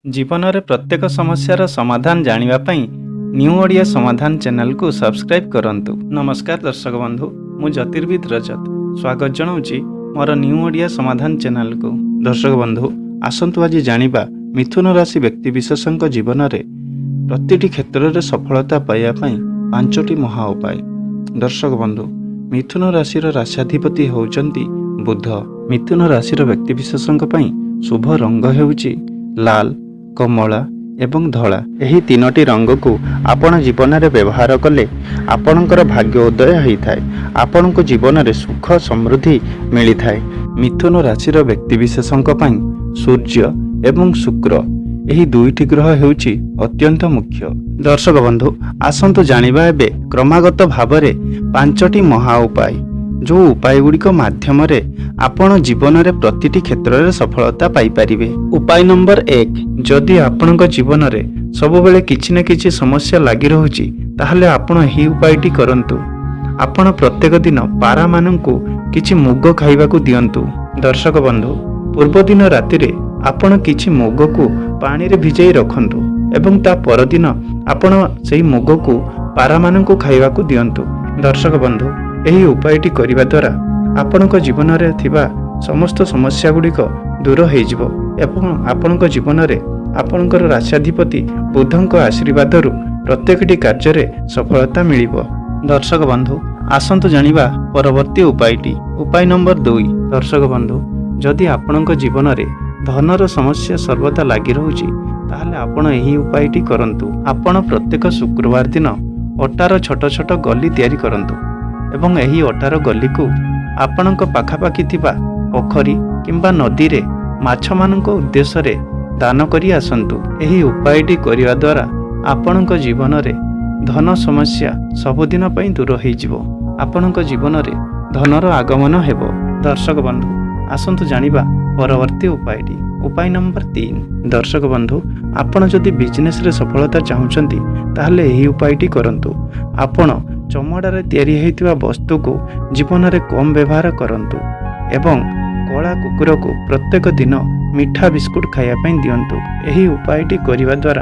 जीवन प्रत्येक समस्यार समाधान जानिबा पई न्यू ओडिया समाधान चैनल को सब्सक्राइब करंतु। नमस्कार दर्शक बंधु, मु ज्योतिर्विद रजत स्वागत जनाऊँगी मोर न्यू ओडिया समाधान चैनल को। दर्शक बंधु, आसंतु आज जानिबा मिथुन राशि व्यक्ति विशेषक जीवन में प्रतिटी क्षेत्र में सफलता पाइबा पई 5टी महा उपाय। दर्शक बंधु, मिथुन राशि राश्याधिपति होउचंती बुध। मिथुन राशि व्यक्ति विशेषक पई शुभ रंग हेउची लाल, कमला एवं धला। एही तीनोटी रंग को आपण जीवन में व्यवहार कले आपणकर भाग्य उदय होता है। आपण को जीवन में सुख समृद्धि मिलता है। मिथुन राशि व्यक्ति विशेषक सूर्य एवं शुक्र एही दुईटी ग्रह हेउची अत्यंत मुख्य। दर्शक बंधु, आसंतु जानिबा एबे क्रमागत भाव में 5टी महा उपाय, जो उपाय गुड़िक माध्यम आपण जीवन में प्रतिटी क्षेत्र में सफलता पाई परिबे। उपाय नंबर 1, जदि आपण जीवन में सबुबेले किछि न किछि समस्या लगी रहुची ताहले आपण एही उपायटी करंतु। आपण प्रत्येक दिन पारा मानंकु किछि मुग खाइबाकू दियंतु। दर्शक बंधु, पूर्व दिन राति रे आपण किछि मुग को पानी रे भिजाई रखंतु एवं ता परदिन आपण सेही मुग को पारा मानंकु खाइबाकू दियंतु। दर्शक बंधु, एही उपायटी करिबा द्वारा आपणक जीवन में थिबा समस्त समस्या गुड़िक दूर होइजिबो एवं आपणक जीवन में आपणकर राश्याधिपति बुधंक आशीर्वादरु प्रत्येकटी कार्य में सफलता मिलिबो। दर्शक बंधु, आसंतु जानिबा परवर्ती उपायटी। उपाय नंबर 2। दर्शक बंधु, जदि आपणक जीवन में धनर समस्या सर्वदा लगी रहुची ताहले आपण एही उपायटी करंतु। आपण प्रत्येक शुक्रवार दिन अटार छोट छोट गली तैयारी करंतु एवं एही अटार गली को आपणक पाखापाखि थिबा पोखरी किंबा नदी रे माछ मानक उद्देश्य रे दान करी आसंतु। एही उपायटी करिवा द्वारा आपणक जीवन रे धन समस्या सबुदिन पई दूर होइजिबो। आपणक जीवन रे धनर आगमन हेबो। दर्शक बंधु, आसंतु जानिबा परवर्ती उपायटी। उपाय नंबर 3। दर्शक बंधु, आपण जदि बिजनेस रे सफलता चाहुचंती ताहले एही उपायटी करंतु। आपण चमड़ारे तैयारी होइतिबा वस्तु को जीवन में कम व्यवहार करंतु एवं कला कुकुर को प्रत्येक दिन मीठा बिस्कुट खाया पई दियंतु। एही उपायटी करिवा द्वारा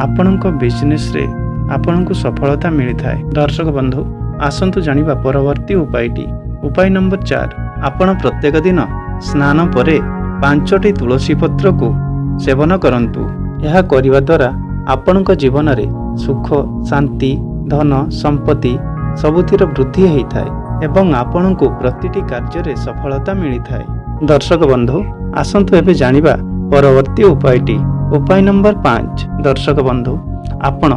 आपणक बिजनेस रे आपणको सफलता मिलिथाय। दर्शक बंधु, आसंतु जानिबा परवर्ती उपायटी। उपाय नंबर 4। आपण प्रत्येक दिन स्नान परे 5टी तुलसी पत्र को सेवन करंतु। यह करिवा द्वारा आपणक जीवन में सुख, शांति, धन, संपत्ति सबुथिर वृद्धि होता है एवं आपण को प्रतिटी कार्य में सफलता मिलता है। दर्शक बंधु, आसंतु एबे जानिबा परवर्ती उपायटी। उपाय नंबर 5। दर्शक बंधु, आपण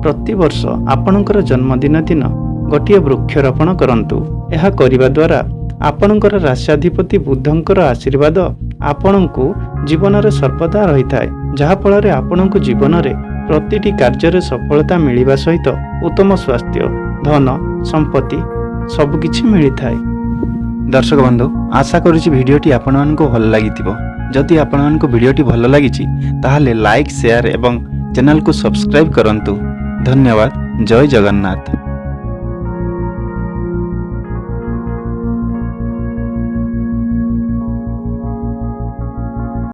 प्रति वर्ष आपणकर जन्मदिन दिन गोटे वृक्षरोपण करंतु। यह करिवा द्वारा आपणकर राश्याधिपति बुधंकर आशीर्वाद आपणको जीवन में सर्वदा रही है, जहा फल आपणको जीवन में प्रतिटी कार्य सफलता मिलवा सहित उत्तम स्वास्थ्य, धन, संपत्ति सबकिछि मिलता है। दर्शक बंधु, आशा करुछि भिडियोटी आपनको भल लागिथिबो। जदि आपनको भिडियोटी भल लागिछि ताहले लाइक, शेयर एवं चैनल को सब्सक्राइब करंतु। धन्यवाद। जय जगन्नाथ।